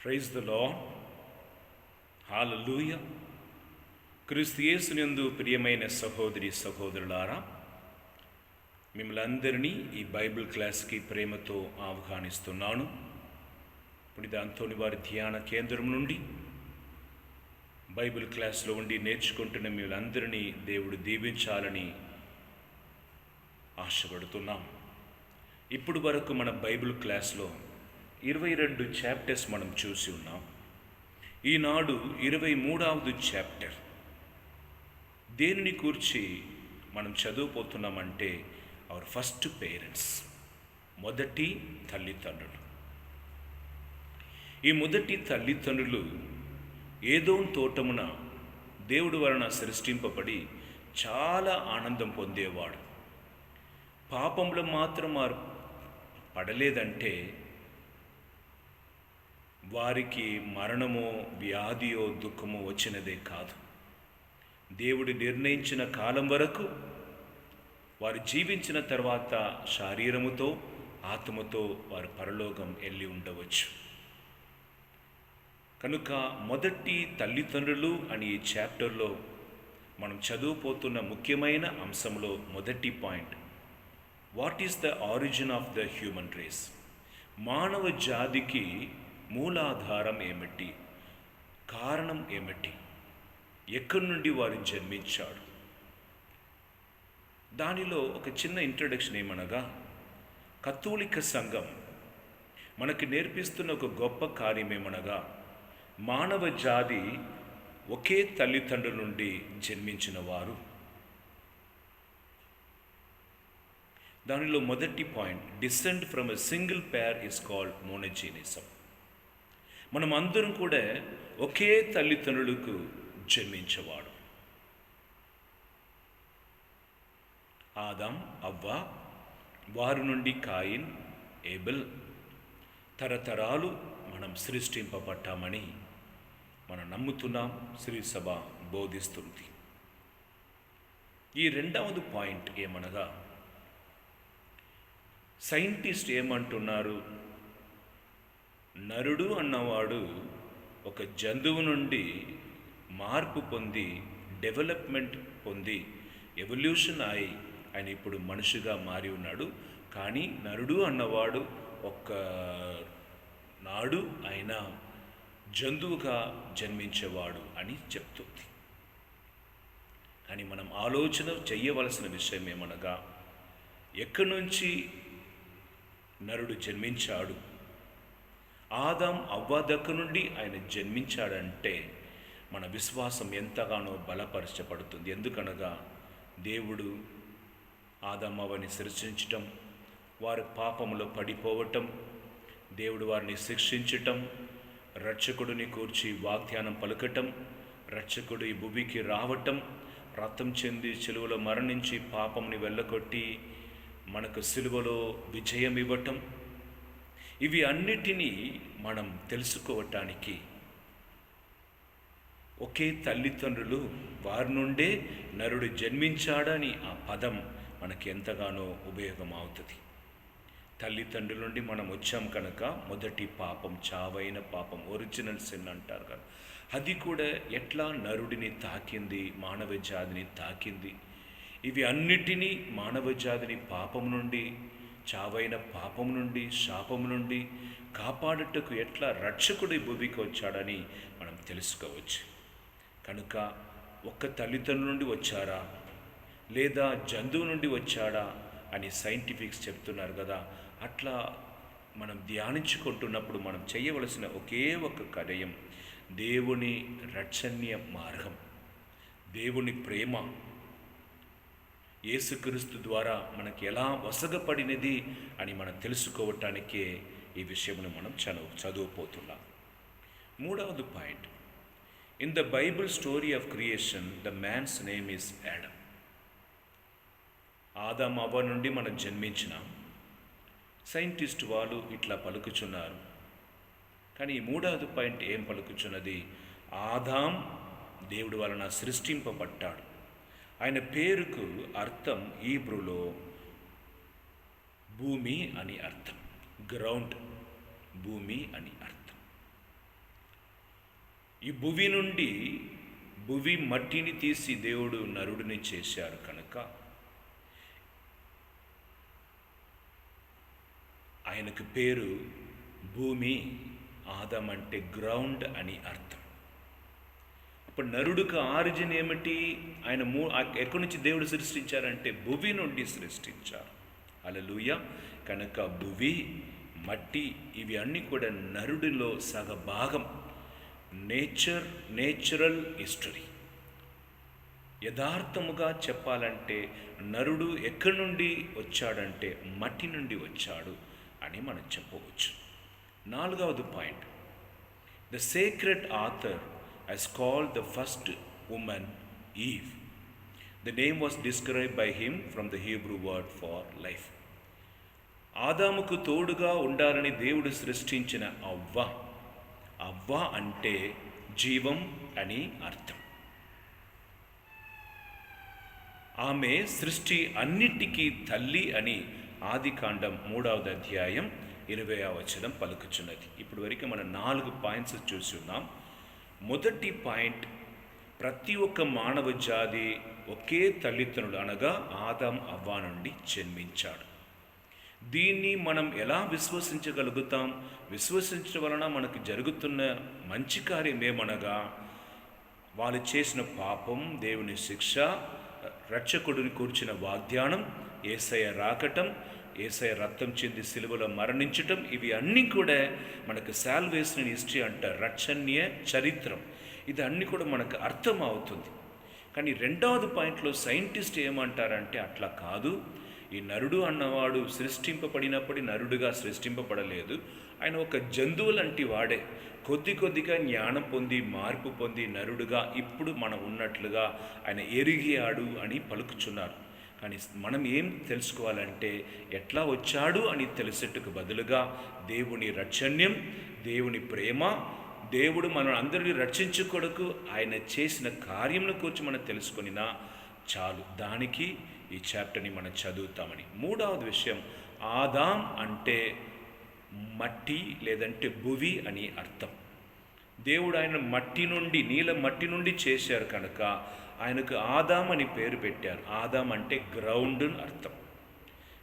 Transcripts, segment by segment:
Praise the Lord. హల్లెలూయా. క్రీస్తు యేసునందు ప్రియమైన సహోదరి సహోదరులారా, మిమ్మల్ని అందరినీ ఈ బైబిల్ క్లాస్కి ప్రేమతో ఆహ్వానిస్తున్నాను. పునీత అంతోని వారి ధ్యాన కేంద్రం నుండి బైబిల్ క్లాస్లో ఉండి నేర్చుకుంటున్న మిమ్మల్ని దేవుడు దీవించాలని ఆశపడుతున్నాం. ఇప్పుడు వరకు మన బైబిల్ క్లాస్లో 22 చాప్టర్స్ మనం చూసి ఉన్నాం. ఈనాడు 23వ చాప్టర్. దేనిని కూర్చి మనం చదువుపోతున్నామంటే అవర్ ఫస్ట్ పేరెంట్స్, మొదటి తల్లిదండ్రులు. ఈ మొదటి తల్లిదండ్రులు ఏదోం తోటమున దేవుడి వలన సృష్టింపబడి చాలా ఆనందం పొందేవాడు. పాపంలో మాత్రం వారు పడలేదంటే వారికి మరణమో వ్యాధియో దుఃఖమో వచ్చినదే కాదు. దేవుడు నిర్ణయించిన కాలం వరకు వారు జీవించిన తర్వాత శరీరముతో ఆత్మతో వారు పరలోకం వెళ్ళి ఉండవచ్చు. కనుక మొదటి తల్లిదండ్రులు అని ఈ చాప్టర్లో మనం చదువుపోతున్న ముఖ్యమైన అంశంలో మొదటి point, what is the origin of the human race? మానవ జాతికి మూలాధారం ఏమిటి? కారణం ఏమిటి? ఎక్కడి నుండి వారు జన్మించాడు? దానిలో ఒక చిన్న ఇంట్రడక్షన్ ఏమనగా, కథోలిక సంఘం మనకి నేర్పిస్తున్న ఒక గొప్ప కార్యం ఏమనగా, మానవ జాతి ఒకే తల్లిదండ్రుల నుండి జన్మించిన వారు. దానిలో మొదటి point, descent from a single pair is called monogenism. మనం అందరం కూడా ఒకే తల్లిదండ్రులకు జన్మించేవాడు. ఆదాం, అవ్వ, వారి నుండి కాయిన్, ఏబెల్. తరతరాలు మనం సృష్టింపబడ్డామని మనం నమ్ముతున్నాం. శ్రీ సభ బోధిస్తుంది. ఈ రెండవది పాయింట్ ఏమనగా, సైంటిస్ట్ ఏమంటున్నారు? నరుడు అన్నవాడు ఒక జంతువు నుండి మార్పు పొంది, డెవలప్మెంట్ పొంది, ఎవల్యూషన్ అయి ఆయన ఇప్పుడు మనిషిగా మారి ఉన్నాడు. కానీ నరుడు అన్నవాడు ఒక నాడు ఆయన జంతువుగా జన్మించేవాడు అని చెప్తుంది. కానీ మనం ఆలోచన చేయవలసిన విషయం ఏమనగా, ఎక్కడి నుంచి నరుడు జన్మించాడు? ఆదాం, అవ్వ దగ్గర నుండి ఆయన జన్మించాడంటే మన విశ్వాసం ఎంతగానో బలపరచబడుతుంది. ఎందుకనగా దేవుడు ఆదాం, అవ్వని సృష్టించటం, వారి పాపములో పడిపోవటం, దేవుడు వారిని శిక్షించటం, రక్షకుడిని కూర్చి వాగ్దానం పలకటం, రక్షకుడు ఈ భూమికి రావటం, రక్తం చెంది సిలువలో మరణించి పాపంని వెళ్ళగొట్టి మనకు సిలువలో విజయం ఇవ్వటం, ఇవి అన్నిటినీ మనం తెలుసుకోవటానికి ఒకే తల్లిదండ్రులు, వారి నుండే నరుడు జన్మించాడని ఆ పదం మనకి ఎంతగానో ఉపయోగం అవుతుంది. తల్లిదండ్రుల నుండి మనం వచ్చాం కనుక మొదటి పాపం, చావైన పాపం, ఒరిజినల్ సిన్ అంటారు కదా, అది కూడా ఎట్లా నరుడిని తాకింది, మానవ జాతిని తాకింది. ఇవి అన్నిటినీ మానవ జాతిని పాపం నుండి, చావైన పాపం నుండి, శాపం నుండి కాపాడుటకు ఎట్లా రక్షకుడి భూమికి వచ్చాడని మనం తెలుసుకోవచ్చు. కనుక ఒక్క తల్లిదండ్రుల నుండి వచ్చారా లేదా జంతువు నుండి వచ్చాడా అని సైంటిఫిక్స్ చెప్తున్నారు కదా. అట్లా మనం ధ్యానించుకుంటున్నప్పుడు మనం చేయవలసిన ఒకే ఒక కార్యం, దేవుని రక్షణీయ మార్గం, దేవుని ప్రేమ యేసుక్రీస్తు ద్వారా మనకి ఎలా వసగపడినది అని మనం తెలుసుకోవటానికే ఈ విషయమును మనం చదువుపోతున్నాం. మూడవది point, in the Bible story of creation the man's name is Adam. ఆదాం, అవ్వ నుండి మనం జన్మించినాం. సైంటిస్ట్ వాళ్ళు ఇట్లా పలుకుచున్నారు. కానీ ఈ మూడవది పాయింట్ ఏం పలుకుచున్నది? ఆదాం దేవుడి వలన సృష్టింపబడ్డాడు. ఆయన పేరుకు అర్థం హీబ్రూలో భూమి అని అర్థం, గ్రౌండ్, భూమి అని అర్థం. ఈ భువి మట్టిని తీసి దేవుడు నరుడిని చేశారు కనుక ఆయనకు పేరు భూమి. ఆదం అంటే గ్రౌండ్ అని అర్థం. అప్పుడు నరుడికి ఆరిజిన్ ఏమిటి? ఆయన ఎక్కడి నుంచి దేవుడు సృష్టించారంటే భువి నుండి సృష్టించారు. హల్లెలూయా. కనుక భువి, మట్టి ఇవి అన్నీ కూడా నరుడిలో సగభాగం. Natural history. యథార్థముగా చెప్పాలంటే నరుడు ఎక్కడి నుండి వచ్చాడంటే మట్టి నుండి వచ్చాడు అని మనం చెప్పవచ్చు. 4వ point, the secret author has called the first woman Eve. The name was described by him from the Hebrew word for life. ఆదాముకు తోడుగా ఉండాలని దేవుడు సృష్టించిన అవ్వ అంటే జీవం అని అర్థం. ఆమె సృష్టి అన్నిటికీ తల్లి అని ఆదికాండం 3వ అధ్యాయం 20వ వచనం పలుకుచున్నది. ఇప్పుడు వరకు మనం 4 పాయింట్స్ చూసి ఉన్నాం. మొదటి పాయింట్, ప్రతి ఒక్క మానవ జాతి ఒకే తల్లిదండ్రులు అనగా ఆదాం అవ్వ నుండి జన్మించాడు. దీన్ని మనం ఎలా విశ్వసించగలుగుతాం? విశ్వసించడం వలన మనకు జరుగుతున్న మంచి కార్యం ఏమనగా వాళ్ళు చేసిన పాపం, దేవుని శిక్ష, రక్షకుడిని కూర్చిన వాగ్దానం, యేసయ్య రాకటం, యేసయ్య రక్తం చెంది సిలువలో మరణించటం, ఇవి అన్నీ కూడా మనకు సాల్వేషన్ హిస్టరీ అంటారు, రక్షణీయ చరిత్రం. ఇది అన్నీ కూడా మనకు అర్థం అవుతుంది. కానీ 2వ పాయింట్లో సైంటిస్ట్ ఏమంటారంటే అట్లా కాదు, ఈ నరుడు అన్నవాడు సృష్టింపబడినప్పుడు నరుడుగా సృష్టింపబడలేదు. ఆయన ఒక జంతువు లాంటి వాడే. కొద్దిగా జ్ఞానం పొంది, మార్పు పొంది నరుడుగా ఇప్పుడు మనం ఉన్నట్లుగా ఆయన ఎరిగాడు అని పలుకుచున్నారు. కానీ మనం ఏం తెలుసుకోవాలంటే ఎట్లా వచ్చాడు అని తెలిసేట్టుకు బదులుగా దేవుని రక్షణ్యం, దేవుని ప్రేమ, దేవుడు మనం అందరినీ రక్షించుకొరకు ఆయన చేసిన కార్యంను గురించి మనం తెలుసుకొనినా చాలు. దానికి ఈ చాప్టర్ని మనం చదువుతామని. 3వ విషయం, ఆదాం అంటే మట్టి లేదంటే భువి అని అర్థం. దేవుడు ఆయన మట్టి నుండి, నీల మట్టి నుండి చేశారు కనుక ఆయనకు ఆదాం అని పేరు పెట్టారు. ఆదాం అంటే గ్రౌండ్ అని అర్థం.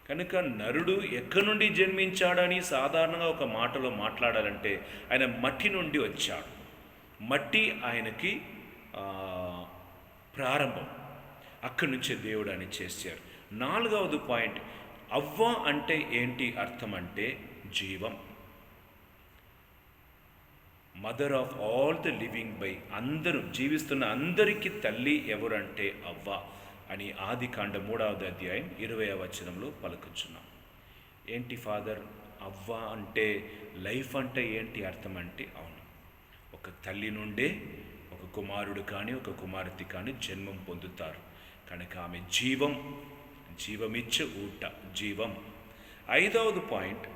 కనుక నరుడు ఎక్కడి నుండి జన్మించాడని సాధారణంగా ఒక మాటలో మాట్లాడాలంటే ఆయన మట్టి నుండి వచ్చాడు. మట్టి ఆయనకి ప్రారంభం. అక్కడి నుంచే దేవుడు అని చేశారు. 4వ పాయింట్, అవ్వ అంటే ఏంటి అర్థం అంటే జీవం. Mother of all the living by, అందరూ జీవిస్తున్న అందరికీ తల్లి ఎవరంటే అవ్వ అని ఆదికాండం 3వ అధ్యాయం 20వ వచనంలో పలుకుచున్నాం. ఏంటి ఫాదర్, అవ్వ అంటే లైఫ్ అంటే ఏంటి అర్థం అంటే అవును, ఒక తల్లి నుండే ఒక కుమారుడు కానీ ఒక కుమార్తె కానీ జన్మం పొందుతారు. కనుక ఆమె జీవమిచ్చే ఊట, జీవం. 5వ point,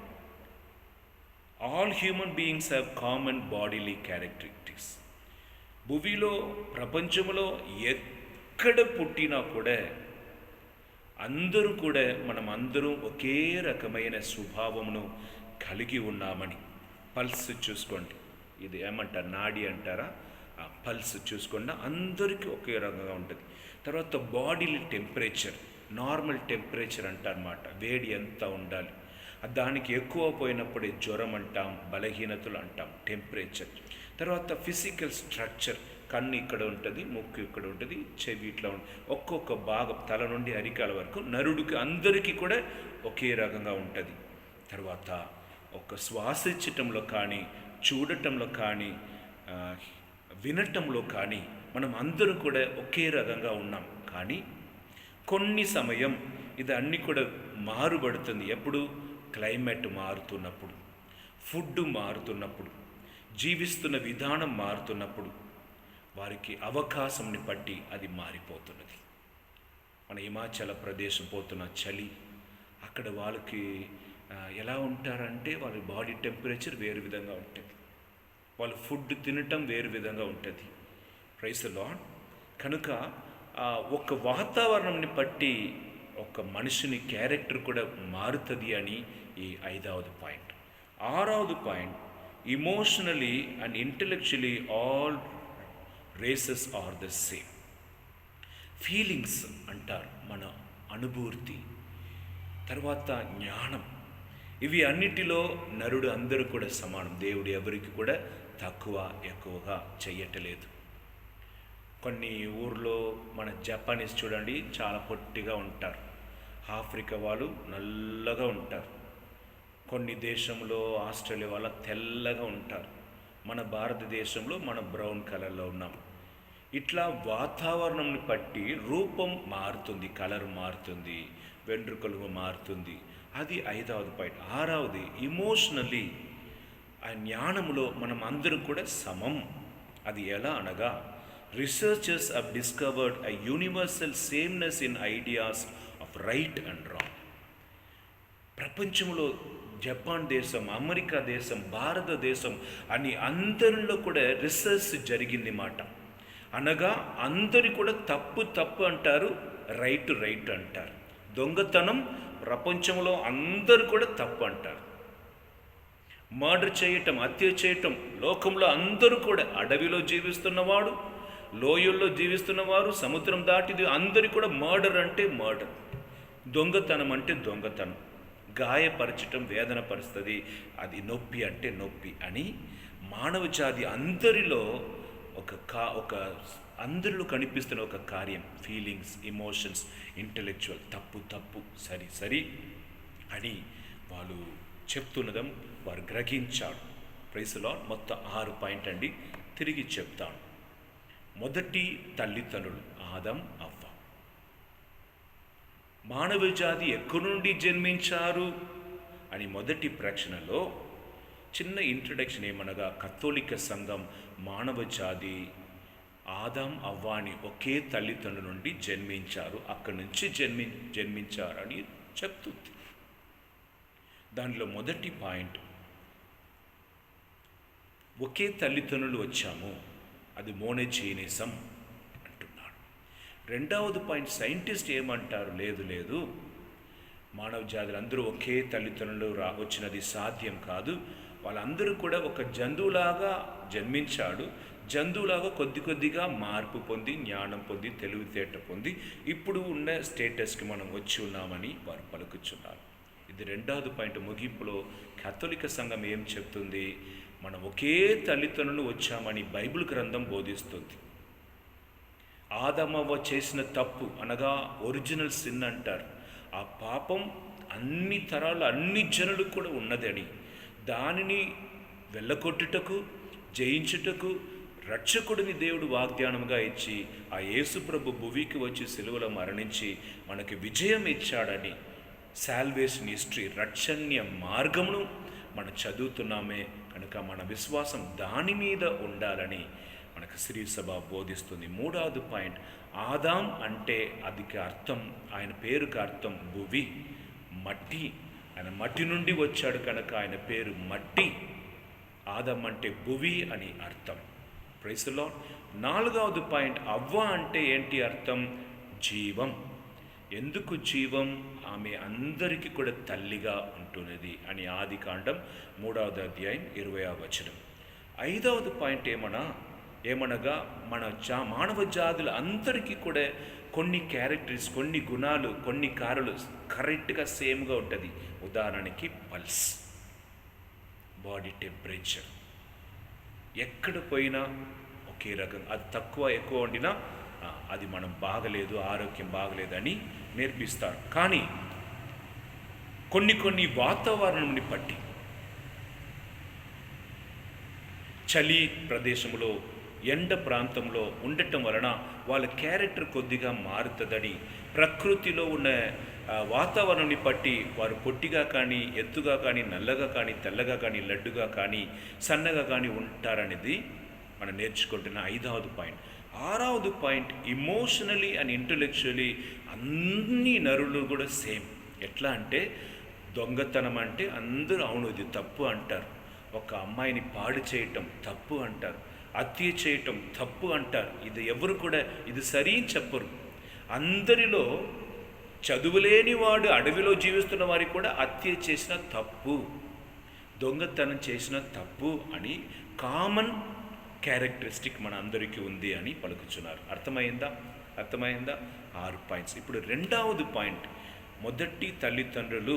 all human beings have common bodily characteristics. భూమిలో, ప్రపంచంలో ఎక్కడ పుట్టినా కూడా అందరూ కూడా మనం అందరం ఒకే రకమైన స్వభావమును కలిగి ఉన్నామని. పల్స్ చూసుకోండి, ఇది ఏమంటారు, నాడి అంటారా, పల్స్ చూసుకోండి, అందరికీ ఒకే రకంగా ఉంటుంది. తర్వాత బాడీలీ టెంపరేచర్, నార్మల్ టెంపరేచర్ అంటారన్నమాట, వేడి ఎంత ఉండాలి. దానికి ఎక్కువ పోయినప్పుడే జ్వరం అంటాం, బలహీనతలు అంటాం, టెంపరేచర్. తర్వాత ఫిజికల్ స్ట్రక్చర్, కన్ను ఇక్కడ ఉంటుంది, ముక్కు ఇక్కడ ఉంటుంది, చెవి ఇట్లా ఉంటుంది, ఒక్కొక్క భాగం తల నుండి అరికాల వరకు నరుడికి అందరికీ కూడా ఒకే రకంగా ఉంటుంది. తర్వాత ఒక శ్వాసించటంలో కానీ, చూడటంలో కానీ, వినటంలో కానీ మనం అందరూ కూడా ఒకే రకంగా ఉన్నాం. కానీ కొన్ని సమయం ఇది అన్నీ కూడా మారుబడుతుంది. ఎప్పుడు? క్లైమేట్ మారుతున్నప్పుడు, ఫుడ్ మారుతున్నప్పుడు, జీవిస్తున్న విధానం మారుతున్నప్పుడు, వారికి అవకాశంని బట్టి అది మారిపోతున్నది. మన హిమాచల ప్రదేశం పోతున్న చలి, అక్కడ వాళ్ళకి ఎలా ఉంటారంటే వాళ్ళ బాడీ టెంపరేచర్ వేరు విధంగా ఉంటుంది, వాళ్ళు ఫుడ్ తినటం వేరు విధంగా ఉంటుంది. Praise the Lord. కనుక ఒక వాతావరణంని బట్టి ఒక మనిషిని క్యారెక్టర్ కూడా మారుతుంది అని ఈ 5వ పాయింట్. 6వ point, emotionally and intellectually all races are the same. Feelings అంటారు, మన అనుభూతి, తర్వాత జ్ఞానం, ఇవి అన్నిటిలో నరుడు అందరూ కూడా సమానం. దేవుడు ఎవరికి కూడా తక్కువ ఎక్కువగా చెయ్యట్లేదు. కొన్ని ఊర్లో మన జపానీస్ చూడండి, చాలా పొట్టిగా ఉంటారు. ఆఫ్రికా వాళ్ళు నల్లగా ఉంటారు. కొన్ని దేశంలో ఆస్ట్రేలియా వాళ్ళ తెల్లగా ఉంటారు. మన భారతదేశంలో మనం బ్రౌన్ కలర్లో ఉన్నాం. ఇట్లా వాతావరణంని బట్టి రూపం మారుతుంది, కలర్ మారుతుంది, వెంట్రుకలు మారుతుంది. అది 5వ పాయింట్. 6వది ఇమోషనల్లీ, ఆ జ్ఞానంలో మనం అందరం కూడా సమం. అది ఎలా అనగా, researchers have discovered a universal sameness in ideas of right and wrong. ప్రపంచంలో జపాన్ దేశం, అమెరికా దేశం, భారతదేశం అని అందరిలో కూడా రీసెర్చ్ జరిగింది మాట. అనగా అందరి కూడా తప్పు తప్పు అంటారు, రైట్ రైట్ అంటారు. దొంగతనం ప్రపంచంలో అందరూ కూడా తప్పు అంటారు. మర్డర్ చేయటం, హత్య చేయటం లోకంలో అందరూ కూడా, అడవిలో జీవిస్తున్నవాడు, లోయల్లో జీవిస్తున్నవారు, సముద్రం దాటిది అందరి కూడా మర్డర్ అంటే మర్డర్, దొంగతనం అంటే దొంగతనం, గాయపరచటం, వేదన పరుస్తుంది, అది నొప్పి అంటే నొప్పి అని మానవ జాతి అందరిలో ఒక అందరిలో కనిపిస్తున్న ఒక కార్యం. ఫీలింగ్స్, ఎమోషన్స్, ఇంటెలెక్చువల్, తప్పు తప్పు, సరి సరి అని వాళ్ళు చెప్తున్నదం వారు గ్రహించాడు. Praise the Lord. మొత్తం 6 పాయింట్ అండి, తిరిగి చెప్తాను. మొదటి తల్లిదండ్రులు ఆదం, అవ్వ. మానవ జాతి ఎక్కడి నుండి జన్మించారు అని మొదటి ప్రశ్నలో చిన్న ఇంట్రడక్షన్ ఏమనగా, కథోలిక సంఘం మానవ జాతి ఆదం, అవ్వాని ఒకే తల్లిదండ్రుల నుండి జన్మించారు, అక్కడి నుంచి జన్మించారని చెప్తుంది. దానిలో మొదటి పాయింట్, ఒకే తల్లిదండ్రులు వచ్చాము, అది మోనోజీనిజం అంటున్నాడు. 2వది పాయింట్, సైంటిస్ట్ ఏమంటారు, లేదు లేదు, మానవ జాతులు అందరూ ఒకే తల్లిదండ్రులు వచ్చినది సాధ్యం కాదు, వాళ్ళందరూ కూడా ఒక జంతువులాగా జన్మించాడు, జంతువులాగా కొద్ది కొద్దిగా మార్పు పొంది, జ్ఞానం పొంది, తెలివితేట పొంది ఇప్పుడు ఉన్న స్టేటస్కి మనం వచ్చి ఉన్నామని వారు పలుకుచున్నారు. ఇది 2వది పాయింట్. ముగింపులో కథోలిక సంఘం ఏం చెప్తుంది, మనం ఒకే తల్లిదండ్రులు వచ్చామని బైబిల్ గ్రంథం బోధిస్తుంది. ఆదమవ్వ చేసిన తప్పు అనగా ఒరిజినల్ సిన్ అంటారు, ఆ పాపం అన్ని తరాలు అన్ని జనులకు కూడా ఉన్నదని, దానిని వెళ్ళగొట్టుటకు, జయించుటకు రక్షకుడిని దేవుడు వాగ్దానంగా ఇచ్చి, ఆ యేసుప్రభు భూమికి వచ్చి సిలువలో మరణించి మనకి విజయం ఇచ్చాడని, సాల్వేషన్ హిస్టరీ, రక్షణ్య మార్గమును మనం చదువుతున్నామే కనుక మన విశ్వాసం దాని మీద ఉండాలని మనకు శ్రీ సభ బోధిస్తుంది. 3వది పాయింట్, ఆదాం అంటే అదికి అర్థం, ఆయన పేరుకి అర్థం భువి, మట్టి. ఆయన మట్టి నుండి వచ్చాడు కనుక ఆయన పేరు మట్టి. ఆదం అంటే భువి అని అర్థం. Praise the Lord. 4వది పాయింట్, అవ్వ అంటే ఏంటి అర్థం, జీవం. ఎందుకు జీవం, ఆమె అందరికీ కూడా తల్లిగా ఉంటున్నది అని ఆదికాండం 3వ అధ్యాయం 20వ వచనం. 5వది పాయింట్ ఏమనగా మానవ జాతుల అందరికీ కూడా కొన్ని క్యారెక్టర్స్, కొన్ని గుణాలు, కొన్ని కారులు కరెక్ట్గా సేమ్గా ఉంటుంది. ఉదాహరణకి పల్స్, బాడీ టెంపరేచర్, ఎక్కడ పోయినా ఒకే రకం. అది తక్కువ ఎక్కువ వండినా అది మనం బాగలేదు, ఆరోగ్యం బాగలేదని నేర్పిస్తారు. కానీ కొన్ని వాతావరణంని బట్టి, చలి ప్రదేశంలో, ఎండ ప్రాంతంలో ఉండటం వలన వాళ్ళ క్యారెక్టర్ కొద్దిగా మారుతుందని, ప్రకృతిలో ఉన్న వాతావరణాన్ని బట్టి వారు పొట్టిగా కానీ, ఎత్తుగా కానీ, నల్లగా కానీ, తెల్లగా కానీ, లడ్డుగా కానీ, సన్నగా కానీ ఉంటారనేది మనం నేర్చుకుంటున్న 5వది పాయింట్. 6వది పాయింట్, ఇమోషనలీ అండ్ ఇంటెలెక్చువలీ అన్ని నరులు కూడా సేమ్. ఎట్లా అంటే, దొంగతనం అంటే అందరూ అవును ఇది తప్పు అంటారు, ఒక అమ్మాయిని పాడు చేయటం తప్పు అంటారు, హత్య చేయటం తప్పు అంటారు. ఇది ఎవరు కూడా ఇది సరి చెప్పరు. అందరిలో చదువులేని వాడు, అడవిలో జీవిస్తున్న వారికి కూడా హత్య చేసిన తప్పు, దొంగతనం చేసిన తప్పు అని కామన్ క్యారెక్టరిస్టిక్ మన అందరికీ ఉంది అని పలుకుతున్నారు. అర్థమైందా 6 పాయింట్స్. ఇప్పుడు రెండవది పాయింట్, మొదటి తల్లిదండ్రులు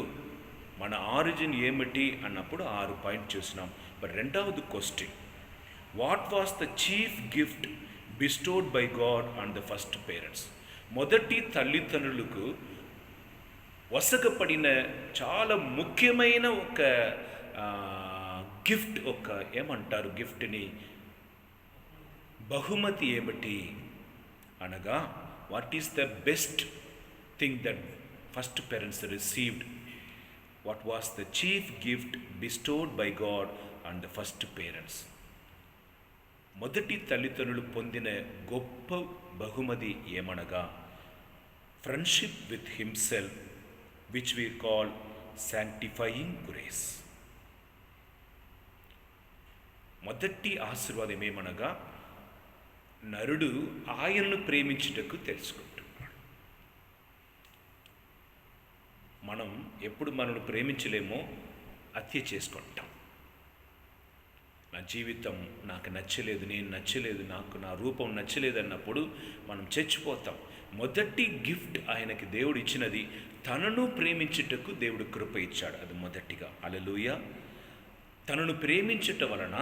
మన ఆరిజిన్ ఏమిటి అన్నప్పుడు 6 పాయింట్ చూసినాం. మరి రెండవది question, what was the chief gift bestowed by God on the first parents? మొదటి తల్లిదండ్రులకు వసగపడిన చాలా ముఖ్యమైన ఒక గిఫ్ట్, ఒక ఏమంటారు గిఫ్ట్ని, బహుమతి ఏమిటి అనగా, what is the best thing that first parents received? What was the chief gift bestowed by God on the first parents? మొదటి తల్లిదండ్రులు పొందిన గొప్ప బహుమతి ఏమనగా, friendship with himself, which we call sanctifying grace. మొదటి ఆశీర్వాదం ఏమనగా, నరుడు ఆయన్ను ప్రేమించుటకు తెలుసుకుంటున్నాడు. మనం ఎప్పుడు మనల్ని ప్రేమించలేమో హత్య చేసుకుంటాం. నా జీవితం నాకు నచ్చలేదు, నేను నచ్చలేదు, నాకు నా రూపం నచ్చలేదు అన్నప్పుడు మనం చచ్చిపోతాం. మొదటి గిఫ్ట్ ఆయనకి దేవుడు ఇచ్చినది, తనను ప్రేమించుటకు దేవుడు కృప ఇచ్చాడు. అది మొదటిగా. హల్లెలూయా. తనను ప్రేమించుట వలన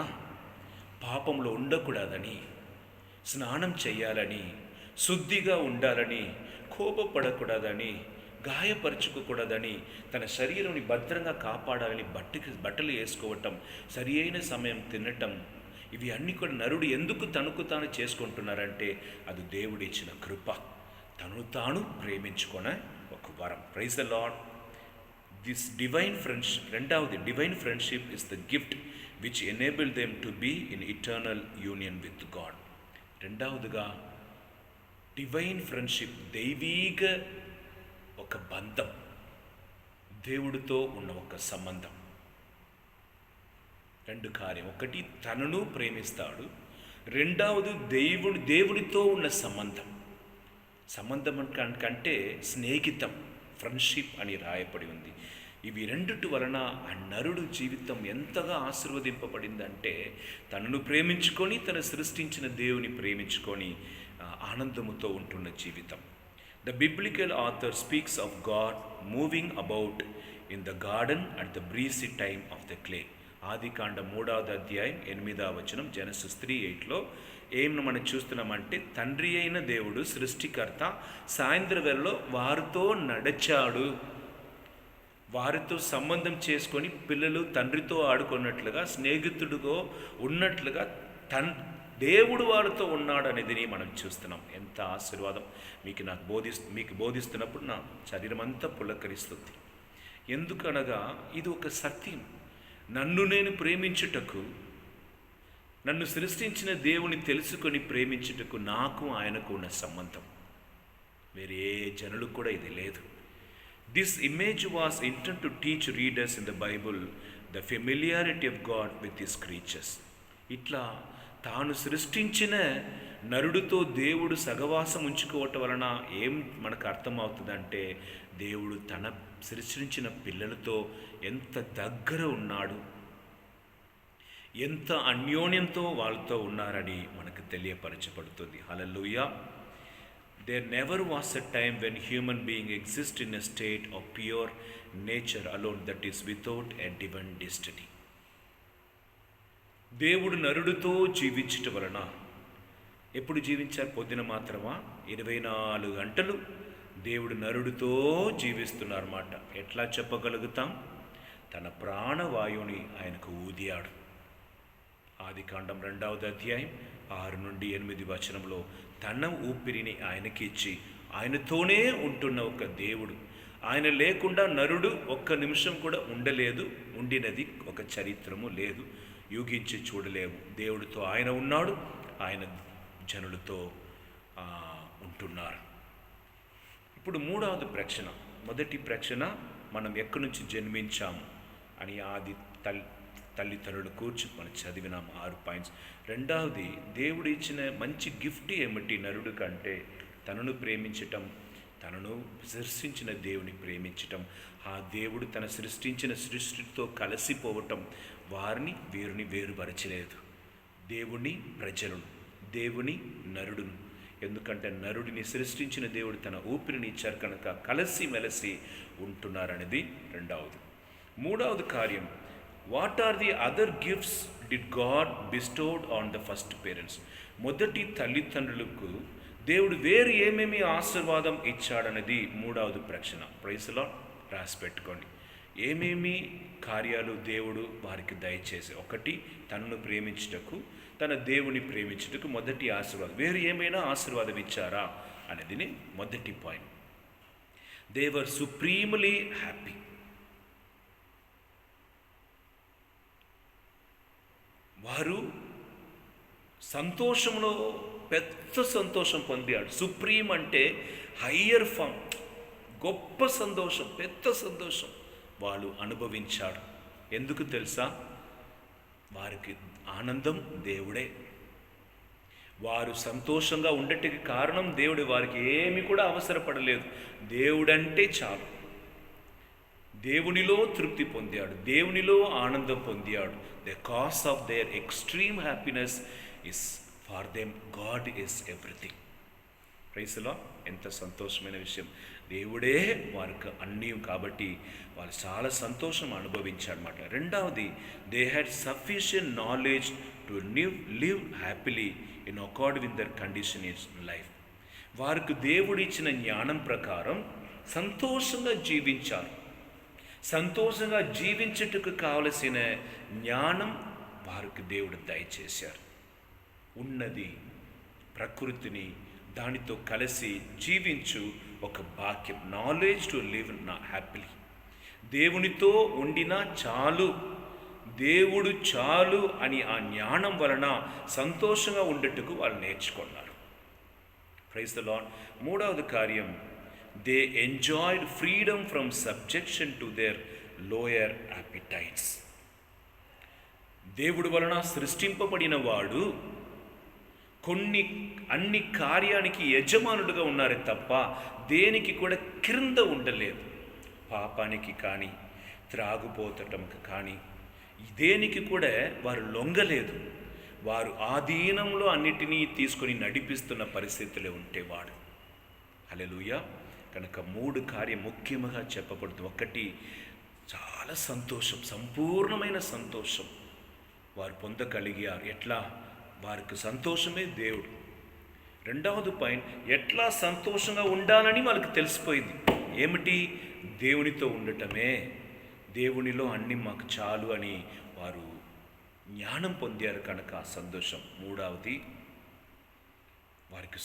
పాపంలో ఉండకూడదని, స్నానం చేయాలని, శుద్ధిగా ఉండాలని, కోపపడకూడదని, గాయపరచుకోకూడదని, తన శరీరాన్ని భద్రంగా కాపాడాలని బట్టలు వేసుకోవటం, సరి అయిన సమయం తినటం, ఇవి అన్నీ కూడా నరుడు ఎందుకు తనకు తాను చేసుకుంటున్నారంటే అది దేవుడు ఇచ్చిన కృప, తను తాను ప్రేమించుకునే ఒక వరం. Praise the Lord. This divine friendship, రెండవది divine friendship is the gift which enable them to be in eternal union with God. రెండవదిగా డివైన్ ఫ్రెండ్షిప్, దైవీక ఒక బంధం, దేవుడితో ఉన్న ఒక సంబంధం. రెండు కార్యం, ఒకటి తనను ప్రేమిస్తాడు, రెండవది దేవుడితో ఉన్న సంబంధం. సంబంధం కంటే స్నేహితం, ఫ్రెండ్షిప్ అని రాయబడి ఉంది. ఇవి రెండిటి వలన ఆ నరుడు జీవితం ఎంతగా ఆశీర్వదింపబడిందంటే, తనను ప్రేమించుకొని, తన సృష్టించిన దేవుని ప్రేమించుకొని ఆనందముతో ఉంటున్న జీవితం. The biblical author speaks of God moving about in the garden at the breezy time of the clay. ఆదికాండ 3వ అధ్యాయం 8వ వచనం, జెనసిస్ 3:8లో ఏం మనం చూస్తున్నామంటే, తండ్రి అయిన దేవుడు సృష్టికర్త సాయంత్రం వేళలో వారితో నడిచాడు. వారితో సంబంధం చేసుకొని పిల్లలు తండ్రితో ఆడుకున్నట్లుగా, స్నేహితుడిగా ఉన్నట్లుగా దేవుడు వారితో ఉన్నాడు అనేది మనం చూస్తున్నాం. ఎంత ఆశీర్వాదం! మీకు బోధిస్తున్నప్పుడు నా శరీరం అంతా పులకరిస్తుంది. ఎందుకనగా ఇది ఒక సత్యం. నన్ను నేను ప్రేమించుటకు, నన్ను సృష్టించిన దేవుని తెలుసుకొని ప్రేమించుటకు నాకు ఆయనకు ఉన్న సంబంధం వేరే ఏ జనులకు కూడా ఇది లేదు. This image was intent to teach readers in the Bible the familiarity of God with his creatures. ఇట్లా తాను సృష్టించిన నరుడితో దేవుడు సహవాసం ఉంచుకోవటం వలన ఏం మనకు అర్థమవుతుందంటే, దేవుడు తన సృష్టించిన పిల్లలతో ఎంత దగ్గర ఉన్నాడు, ఎంత అన్యోన్యంతో వాళ్ళతో ఉన్నారని మనకు తెలియపరచబడుతుంది. హల్లెలూయా. There never was a time when human being exists in a state of pure nature alone, that is without a divine destiny. దేవుడు నరుడితో జీవించటం వలన, ఎప్పుడు జీవించారు? పొద్దున మాత్రమా? 24 గంటలు దేవుడు నరుడితో జీవిస్తున్నారన్నమాట. ఎట్లా చెప్పగలుగుతాం? తన ప్రాణవాయువుని ఆయనకు ఊదియాడు. ఆదికాండం 2వ అధ్యాయం 6 నుండి 8 వచనంలో తన ఊపిరిని ఆయనకి ఇచ్చి ఆయనతోనే ఉంటున్న ఒక దేవుడు. ఆయన లేకుండా నరుడు ఒక్క నిమిషం కూడా ఉండలేదు, ఉండినది ఒక చరిత్రము లేదు, యూగించి చూడలేము. దేవుడితో ఆయన ఉన్నాడు, ఆయన జనులతో ఉంటున్నారు. ఇప్పుడు 3వ ప్రశ్న. మొదటి ప్రశ్న, మనం ఎక్కడి నుంచి జన్మించాము అని ఆది తల్లిదండ్రులు కూర్చి మనం చదివినాం 6 పాయింట్స్. రెండవది, దేవుడు ఇచ్చిన మంచి గిఫ్ట్ ఏమిటి నరుడు కంటే? తనను ప్రేమించటం, తనను సృష్టించిన దేవుని ప్రేమించటం, ఆ దేవుడు తన సృష్టించిన సృష్టితో కలిసిపోవటం వారిని వీరిని వేరుపరచలేదు. దేవుని ప్రజలను, దేవుని నరుడును. ఎందుకంటే నరుడిని సృష్టించిన దేవుడు తన ఊపిరిని ఇచ్చారు కనుక కలిసి మెలిసి ఉంటున్నారనేది రెండవది. మూడవది కార్యం, what are the other gifts did God bestowed on the first parents? మొదటి తల్లిదండ్రులకు దేవుడు వేరు ఏమేమి ఆశీర్వాదం ఇచ్చాడనేది మూడవది ప్రశ్న. Praise the Lord. రాసి పెట్టుకోండి. ఏమేమి కార్యాలు దేవుడు వారికి దయచేసి, ఒకటి తనను ప్రేమించుటకు, తన దేవుని ప్రేమించుటకు మొదటి ఆశీర్వాదం. వేరు ఏమైనా ఆశీర్వాదం ఇచ్చారా అనేది మొదటి point. They were supremely happy. వారు సంతోషంలో పెద్ద సంతోషం పొందాడు. సుప్రీం అంటే హయ్యర్ ఫామ్, గొప్ప సంతోషం, పెద్ద సంతోషం వాళ్ళు అనుభవించారు. ఎందుకు తెలుసా? వారికి ఆనందం దేవుడే. వారు సంతోషంగా ఉండటానికి కారణం దేవుడు. వారికి ఏమి కూడా అవసరపడలేదు. దేవుడంటే చాలు. దేవునిలో తృప్తి పొందాడు, దేవునిలో ఆనందం పొందాడు. The cause of their extreme happiness is for them God is everything. Praise the Lord. ఎంత సంతోషమైన విషయం. దేవుడే వారికి అన్నీ కాబట్టి వాళ్ళు చాలా సంతోషం అనుభవించారన్నమాట. రెండవది, they had sufficient knowledge to live happily in accord with their condition in life. వారికి దేవుడు ఇచ్చిన జ్ఞానం ప్రకారం సంతోషంగా జీవించారు. సంతోషంగా జీవించుటకు కావలసిన జ్ఞానం వారికి దేవుడు దయచేశారు. ఉన్నది ప్రకృతిని దానితో కలిసి జీవించు ఒక భాగ్యం. Knowledge to live happily. దేవునితో ఉండినా చాలు, దేవుడు చాలు అని ఆ జ్ఞానం వలన సంతోషంగా ఉండేట్టుకు వాళ్ళు నేర్చుకున్నారు. Praise the Lord. మూడవది కార్యం, they enjoyed freedom from subjection to their lower appetites. దేవుడి వలన సృష్టింపబడిన వాడు అన్ని కార్యానికి యజమానుడుగా ఉన్నారే తప్ప దేనికి కూడా క్రింద ఉండలేదు. పాపానికి కానీ, త్రాగుపోతటంకి కానీ, దేనికి కూడా వారు లొంగలేదు. వారు ఆధీనంలో అన్నిటినీ తీసుకొని నడిపిస్తున్న పరిస్థితులే ఉంటేవాడు. హల్లెలూయా. కనుక మూడు కార్యం ముఖ్యంగా చెప్పబడుతుంది. ఒకటి, చాలా సంతోషం, సంపూర్ణమైన సంతోషం వారు పొందగలిగారు. ఎట్లా? వారికి సంతోషమే దేవుడు. రెండవది పాయింట్, ఎట్లా సంతోషంగా ఉండాలని వాళ్ళకి తెలిసిపోయింది. ఏమిటి? దేవునితో ఉండటమే. దేవునిలో అన్నీ మాకు చాలు అని వారు జ్ఞానం పొందారు కనుక సంతోషం. మూడవది, వారికి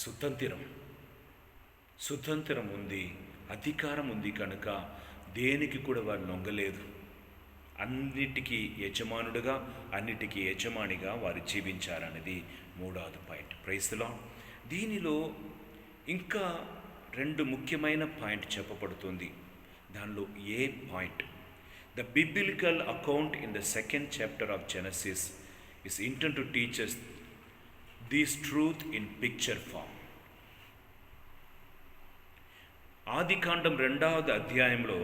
సుతంత్రం ఉంది, అధికారం ఉంది కనుక దేనికి కూడా వారు లొంగలేదు. అన్నిటికీ యజమానుడుగా, అన్నిటికీ యజమానిగా వారు జీవించారనేది మూడవది పాయింట్. Praise the lord. దీనిలో ఇంకా రెండు ముఖ్యమైన పాయింట్ చెప్పబడుతుంది. దానిలో ఏ point, the biblical account in the second chapter of Genesis is intent to teach us this truth in picture form. ఆదికాండం 2వ అధ్యాయంలో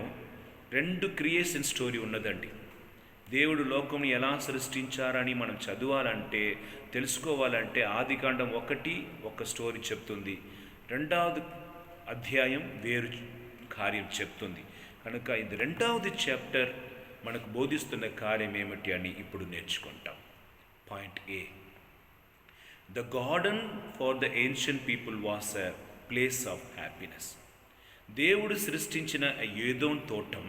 2 క్రియేషన్ స్టోరీ ఉన్నదండి. దేవుడు లోకంని ఎలా సృష్టించారని మనం చదవాలంటే, తెలుసుకోవాలంటే ఆదికాండం 1 ఒక స్టోరీ చెప్తుంది, 2వ అధ్యాయం వేరు కార్యం చెప్తుంది. కనుక ఇది 2వ చాప్టర్ మనకు బోధిస్తున్న కార్యం ఏమిటి అని ఇప్పుడు నేర్చుకుంటాం. Point A, the garden for the ancient people was a place of happiness. దేవుడు సృష్టించిన ఏదోన్ తోటం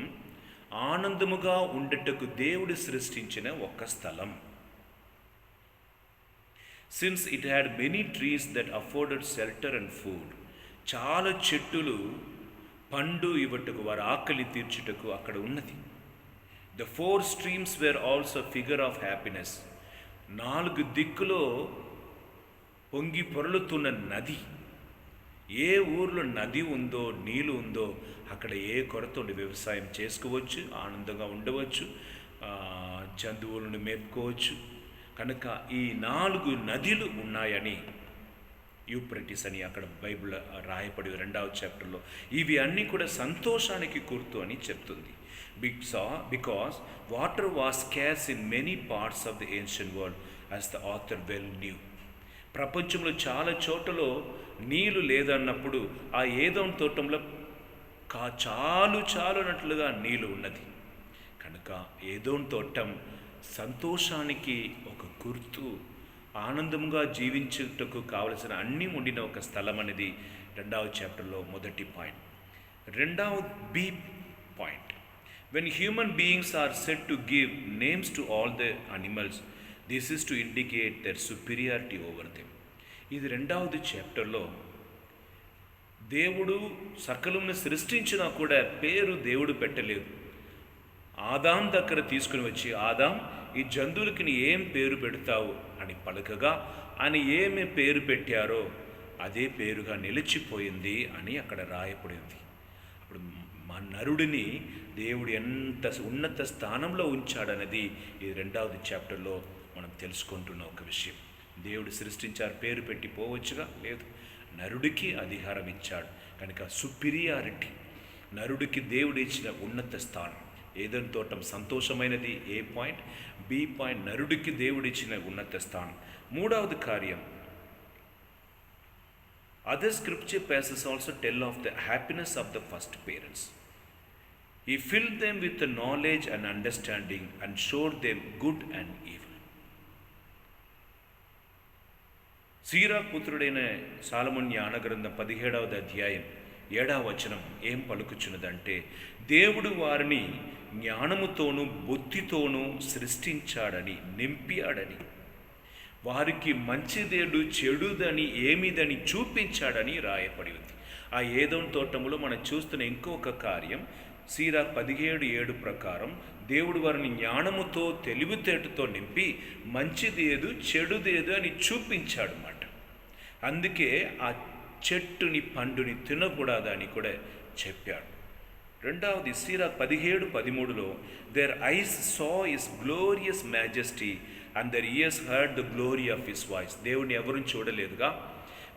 ఆనందముగా ఉండటకు దేవుడు సృష్టించిన ఒక స్థలం. Since it had many trees that afforded shelter and food. చాలా చెట్టులు పండు ఇవ్వటకు, వారి ఆకలి తీర్చుటకు అక్కడ ఉన్నది. The 4 streams were also figure of happiness. 4 దిక్కులో పొంగి పొరలుతున్న నది. ఏ ఊర్లో నది ఉందో, నీళ్ళు ఉందో అక్కడ ఏ కొరత ఉండి వ్యవసాయం చేసుకోవచ్చు, ఆనందంగా ఉండవచ్చు, జంతువులను మేపుకోవచ్చు. కనుక ఈ 4 నదులు ఉన్నాయని యూప్రటిస్ అని అక్కడ బైబిల్ రాయబడి 2వ చాప్టర్లో. ఇవి అన్నీ కూడా సంతోషానికి గుర్తు అని చెప్తుంది. Because water was scarce in many parts of the ancient world as the author well knew. ప్రపంచంలో చాలా చోట్లలో నీళ్ళు లేదన్నప్పుడు ఆ ఏదోన్ తోటంలో చాలునట్లుగా నీళ్ళు ఉన్నది. కనుక ఏదోన్ తోటం సంతోషానికి ఒక గుర్తు, ఆనందంగా జీవించుటకు కావలసిన అన్నీ ఉండిన ఒక స్థలం అనేది 2వ చాప్టర్లో మొదటి పాయింట్. 2వ B point, when human beings are set to give names to all the animals, this is to indicate their superiority over them. ఇది 2వ చాప్టర్లో దేవుడు సకలంను సృష్టించినా కూడా పేరు దేవుడు పెట్టలేదు. ఆదాం దగ్గర తీసుకుని వచ్చి, ఆదాం ఈ జంతువులకి నీ ఏం పేరు పెడతావు అని పలకగా ఆయన ఏమి పేరు పెట్టారో అదే పేరుగా నిలిచిపోయింది అని అక్కడ రాయబడింది. అప్పుడు మా నరుడిని దేవుడు ఎంత ఉన్నత స్థానంలో ఉంచాడన్నది ఈ 2వ చాప్టర్లో మనం తెలుసుకుంటున్న ఒక విషయం. దేవుడు సృష్టించారు, పేరు పెట్టి పోవచ్చుగా, లేదు, నరుడికి అధికారం ఇచ్చాడు. కనుక సుపీరియారిటీ, నరుడికి దేవుడు ఇచ్చిన ఉన్నత స్థానం. ఏదైనా తోటం సంతోషమైనది ఏ పాయింట్. బి పాయింట్, నరుడికి దేవుడిచ్చిన ఉన్నత స్థానం. 3వ కార్యం, other scripture passages also tell of the happiness of the first parents. He filled them with the knowledge and understanding and showed them good and evil. సీరాకు పుత్రుడైన సాలొమోను జ్ఞాన గ్రంథం 17వ అధ్యాయం 7వ వచనం ఏం పలుకుచున్నదంటే, దేవుడు వారిని జ్ఞానముతోనూ బుద్ధితోనూ సృష్టించాడని, నింపాడని, వారికి మంచిదేడు చెడుదని ఏమిదని చూపించాడని రాయబడి ఉంది. ఆ ఏదోన్ తోటములో మనం చూస్తున్న ఇంకొక కార్యం, సీరాకు 17:7 ప్రకారం దేవుడు వారిని జ్ఞానముతో తెలివితేటతో నింపి మంచిదేదు చెడుదేదు అని చూపించాడు అన్నమాట. అందుకే ఆ చెట్టుని పండుని తినకూడదని కూడా చెప్పాడు. 2వది సీరాకు 17:13లో, their eyes saw his glorious majesty and their ears heard the glory of his voice. దేవుని ఎవరూ చూడలేదుగా,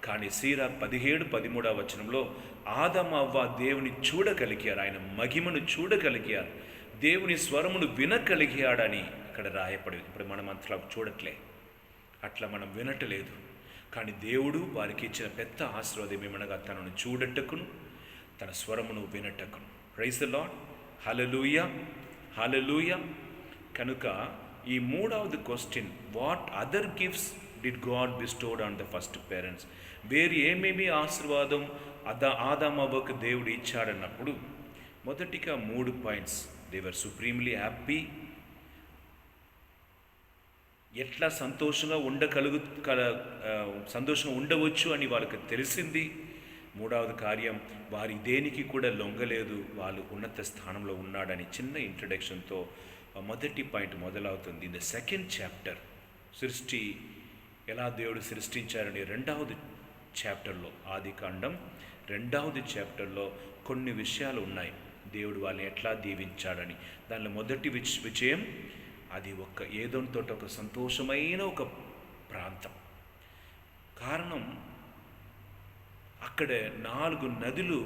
కానీ సీరాకు 17:13వ వచనంలో ఆదాము అవ్వ దేవుని చూడగలిగారు, ఆయన మహిమను చూడగలిగారు, దేవుని స్వరమును వినగలిగాడని అక్కడ రాయపడి. ఇప్పుడు మనం అట్లా చూడట్లే, అట్లా మనం వినట్లేదు. కానీ దేవుడు వారికి ఇచ్చిన పెద్ద ఆశీర్వాదం ఏమనగా తనను చూడటకును తన స్వరమును వినటకును. Praise the Lord, hallelujah, hallelujah. కనుక ఈ 3వది question, what other gifts did God bestowed on the first parents? వేరు ఏమేమి ఆశీర్వాదం ఆదాము అవ్వకు దేవుడు ఇచ్చాడన్నప్పుడు మొదటిగా 3 points. They were supremely happy. ఎట్లా సంతోషంగా సంతోషంగా ఉండవచ్చు అని వాళ్ళకి తెలిసింది. 3వది కార్యం, వారి దేనికి కూడా లొంగలేదు, వాళ్ళు ఉన్నత స్థానంలో ఉన్నాడని చిన్న ఇంట్రడక్షన్తో మొదటి పాయింట్ మొదలవుతుంది. ఇన్ ద సెకండ్ చాప్టర్, సృష్టి ఎలా దేవుడు సృష్టించారని 2వ చాప్టర్లో, ఆదికాండం 2వ చాప్టర్లో కొన్ని విషయాలు ఉన్నాయి. దేవుడు వాళ్ళని ఎట్లా దీవించాడని. దానిలో మొదటి విషయం, అది ఏదోన్ తోట ఒక సంతోషమైన ఒక ప్రాంతం. కారణం, అక్కడ 4 నదులు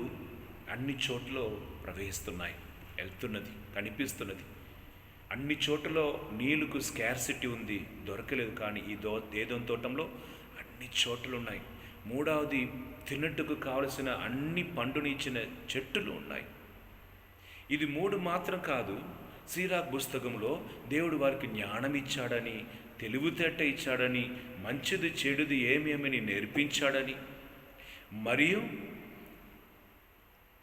అన్ని చోట్ల ప్రవహిస్తున్నాయి, వెళ్తున్నది, కనిపిస్తున్నది. అన్ని చోట్లలో నీళ్ళకు స్కార్సిటీ ఉంది, దొరకలేదు. కానీ ఈ ఏదోన్ తోటంలో అన్ని చోట్ల ఉన్నాయి. 3వది, తిన్నట్టుకు కావలసిన అన్ని పండునిచ్చిన చెట్టులు ఉన్నాయి. ఇది 3 మాత్రం కాదు, సీరాకు పుస్తకంలో దేవుడు వారికి జ్ఞానం ఇచ్చాడని, తెలివితేట ఇచ్చాడని, మంచిది చెడుది ఏమేమని నేర్పించాడని, మరియు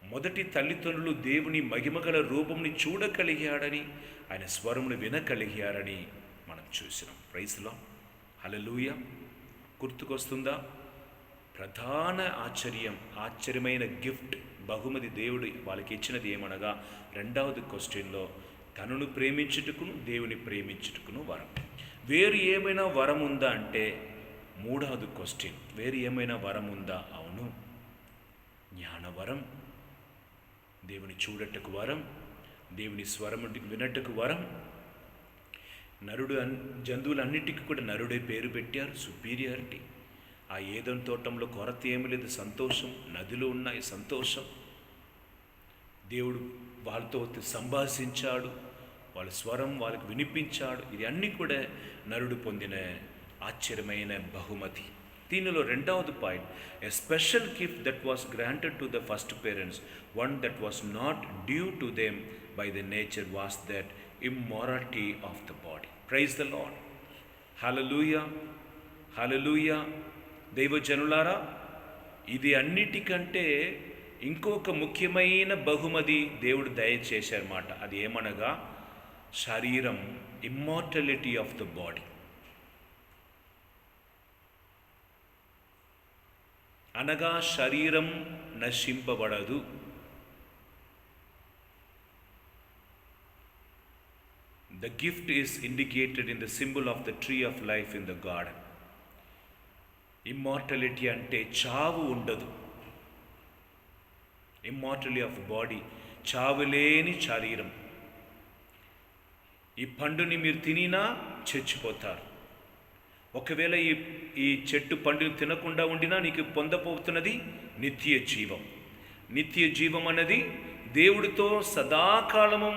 మొదటి తల్లిదండ్రులు దేవుని మహిమగల రూపంని చూడగలిగాడని, ఆయన స్వరమును వినగలిగారని మనం చూసినాం. ప్రైజ్ ది లార్డ్, హల్లెలూయా. గుర్తుకొస్తుందా? ప్రధాన ఆశ్చర్యమైన గిఫ్ట్, బహుమతి దేవుడు వాళ్ళకి ఇచ్చినది ఏమనగా 2వది క్వశ్చన్లో, తనను ప్రేమించుటకును దేవుని ప్రేమించుటకును వరం. వేరు ఏమైనా వరం ఉందా అంటే 3వది క్వశ్చన్, వేరు ఏమైనా వరం ఉందా? అవును, జ్ఞానవరం, దేవుని చూడటకు వరం, దేవుని స్వరము వినటకు వరం. నరుడు జంతువులన్నిటికీ కూడా నరుడే పేరు పెట్టారు, సుపీరియారిటీ. ఆ ఏదెను తోటంలో కొరత ఏమీ లేదు, సంతోషం. నదులు ఉన్నాయి, సంతోషం. దేవుడు వాళ్ళతో సంభాషించాడు, వాళ్ళ స్వరం వాళ్ళకి వినిపించాడు. ఇది అన్నీ కూడా నరుడు పొందిన ఆశ్చర్యమైన బహుమతి. దీనిలో రెండవది point, a special gift that was granted to the first parents, one that was not due to them by the nature, was that immortality of the body. Praise the Lord. Hallelujah, hallelujah. దైవజనులారా, ఇది అన్నిటికంటే ఇంకొక ముఖ్యమైన బహుమతి దేవుడు దయచేశారన్నమాట. అది ఏమనగా శరీరం, ఇమ్మోర్టాలిటీ ఆఫ్ ద బాడీ. అనగా శరీరం నశింపబడదు. The gift is indicated in the symbol of the tree of life in the garden. Immortality అంటే చావు ఉండదు. ఇమ్మోర్టాలిటీ ఆఫ్ బాడీ, చావులేని శరీరం. ఈ పండుని మీరు తినినా చచ్చిపోతారు. ఒకవేళ ఈ చెట్టు పండుని తినకుండా ఉండినా నీకు పొందబోతున్నది నిత్య జీవం. నిత్య జీవం అన్నది దేవుడితో సదాకాలము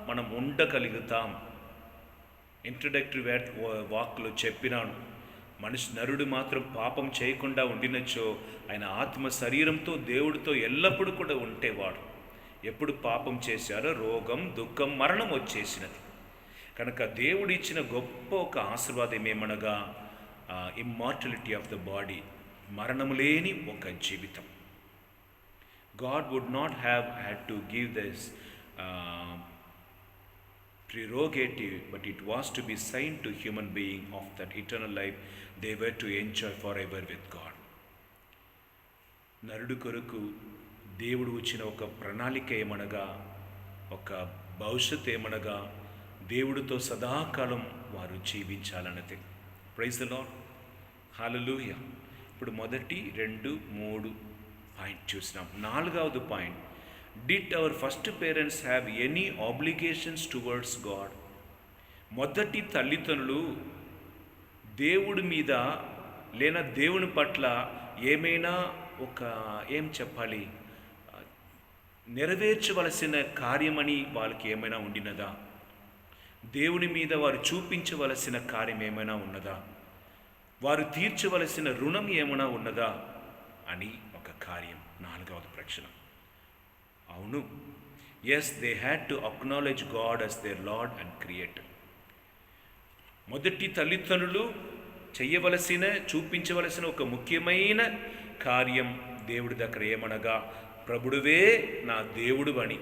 మనం ఉండగలుగుతాం. ఇంట్రడక్టరీ వాక్లో చెప్పినాను, నరుడు మాత్రం పాపం చేయకుండా ఉండినచో ఆయన ఆత్మ శరీరంతో దేవుడితో ఎల్లప్పుడూ కూడా ఉంటేవాడు. ఎప్పుడు పాపం చేశారో రోగం, దుఃఖం, మరణం వచ్చేసినది. కనుక దేవుడు ఇచ్చిన గొప్ప ఒక ఆశీర్వాదం ఏమనగా ఇమ్మోర్టాలిటీ ఆఫ్ ద బాడీ, మరణము లేని ఒక జీవితం. God would not have had to give this prerogative, but it was to be signed to human being of that eternal life they were to enjoy forever with God. నరుడు కొరకు దేవుడు వచ్చిన ఒక ప్రణాళిక ఏమనగా, ఒక భవిష్యత్తు ఏమనగా, దేవుడితో సదాకాలం వారు జీవించాలన్నది. ప్రైజ్ ద లార్డ్, హల్లెలూయా. ఇప్పుడు 1, 2, 3 పాయింట్ చూసినాం. 4వ point, Did our first parents have any obligations towards God? మొదటి తల్లిదండ్రులు దేవుడి మీద లేన దేవుని పట్ల ఏమైనా నెరవేర్చవలసిన కార్యమని వాళ్ళకి ఏమైనా ఉండినదా? దేవుని మీద వారు చూపించవలసిన కార్యం ఏమైనా ఉన్నదా? వారు తీర్చవలసిన రుణం ఏమైనా ఉన్నదా అని ఒక కార్యం. 4వ ప్రశ్న. అవును, yes, they had to acknowledge God as their Lord and creator. మొదటి తల్లిదండ్రులు చూపించవలసిన ఒక ముఖ్యమైన కార్యం దేవుడి దగ్గర ఏమనగా, ప్రభుడువే నా దేవుడు అని,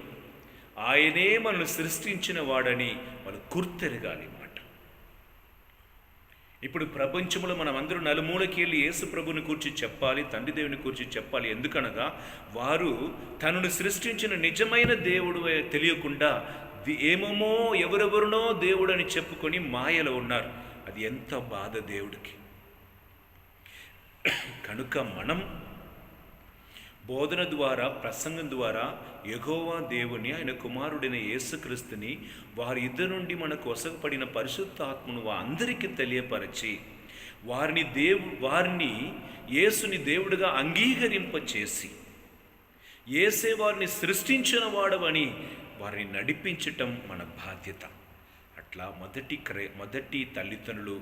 ఆయనే మనల్ని సృష్టించిన వాడని వాళ్ళు గుర్తెరగాలి మాట. ఇప్పుడు ప్రపంచంలో మనం అందరూ నలుమూలకి వెళ్ళి యేసు ప్రభుని కూర్చి చెప్పాలి, తండ్రి దేవుని కూర్చి చెప్పాలి. ఎందుకనగా వారు తనను సృష్టించిన నిజమైన దేవుడు తెలియకుండా ఏమేమో ఎవరెవరినో దేవుడు అని చెప్పుకొని మాయలో ఉన్నారు. అది ఎంత బాధ దేవుడికి. కనుక మనం బోధన ద్వారా, ప్రసంగం ద్వారా యెహోవా దేవుని, ఆయన కుమారుడైన యేసుక్రీస్తుని, వారి ఇద్దరు నుండి మనకు ఒసగపడిన పరిశుద్ధాత్మను అందరికీ తెలియపరచి వారిని యేసుని దేవుడిగా అంగీకరింపచేసి, యేసే వారిని సృష్టించిన వాడవని వారిని నడిపించటం మన బాధ్యత. అట్లా మొదటి తల్లిదండ్రులు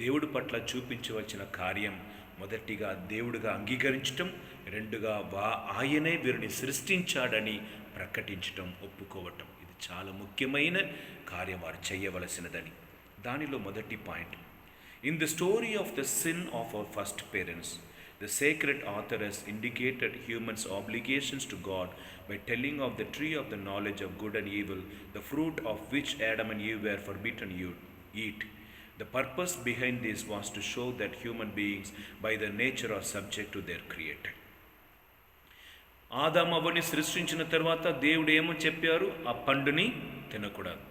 దేవుడి పట్ల చూపించవలసిన కార్యం, మొదటిగా దేవుడిగా అంగీకరించటం, రెండుగా ఆయనే వీరిని సృష్టించాడని ప్రకటించటం, ఒప్పుకోవటం. ఇది చాలా ముఖ్యమైన కార్యం వారు చేయవలసినదని. దానిలో మొదటి point, in the story of the sin of our first parents, the sacred author has indicated humans' obligations to God by telling of the tree of the knowledge of good and evil, the fruit of which Adam and Eve were forbidden to eat. The purpose behind this was to show that human beings by their nature are subject to their creator. ఆదాము అవ్వని సృష్టించిన తర్వాత దేవుడు ఏమో చెప్పారు, ఆ పండుని తినకూడదు,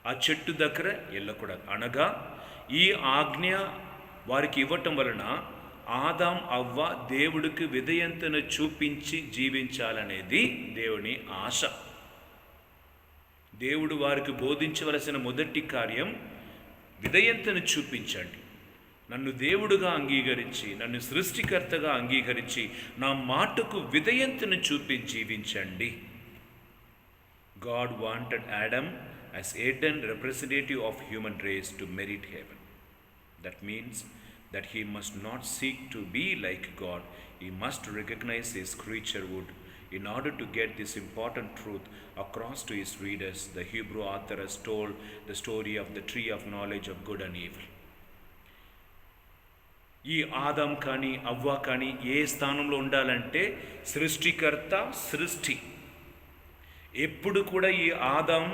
ఆ చెట్టు దగ్గర వెళ్ళకూడదు. అనగా ఈ ఆజ్ఞ వారికి ఇవ్వటం వలన ఆదాం అవ్వ దేవుడికి విధేయతను చూపించి జీవించాలనేది దేవుని ఆశ. దేవుడు వారికి బోధించవలసిన మొదటి కార్యం విధేయతను చూపించండి. నన్ను దేవుడుగా అంగీకరించి, నన్ను సృష్టికర్తగా అంగీకరించి, నా మాటకు విధేయతను చూపి జీవించండి. God wanted Adam as Eden, representative of human race, to merit heaven. That means that he must not seek to be like God. He must recognize his creaturehood. In order to get this important truth across to his readers, the Hebrew author has told the story of the tree of knowledge of good and evil. ఈ ఆదాం కానీ అవ్వ కానీ ఏ స్థానంలో ఉండాలంటే సృష్టికర్త, సృష్టి. ఎప్పుడు కూడా ఈ ఆదాం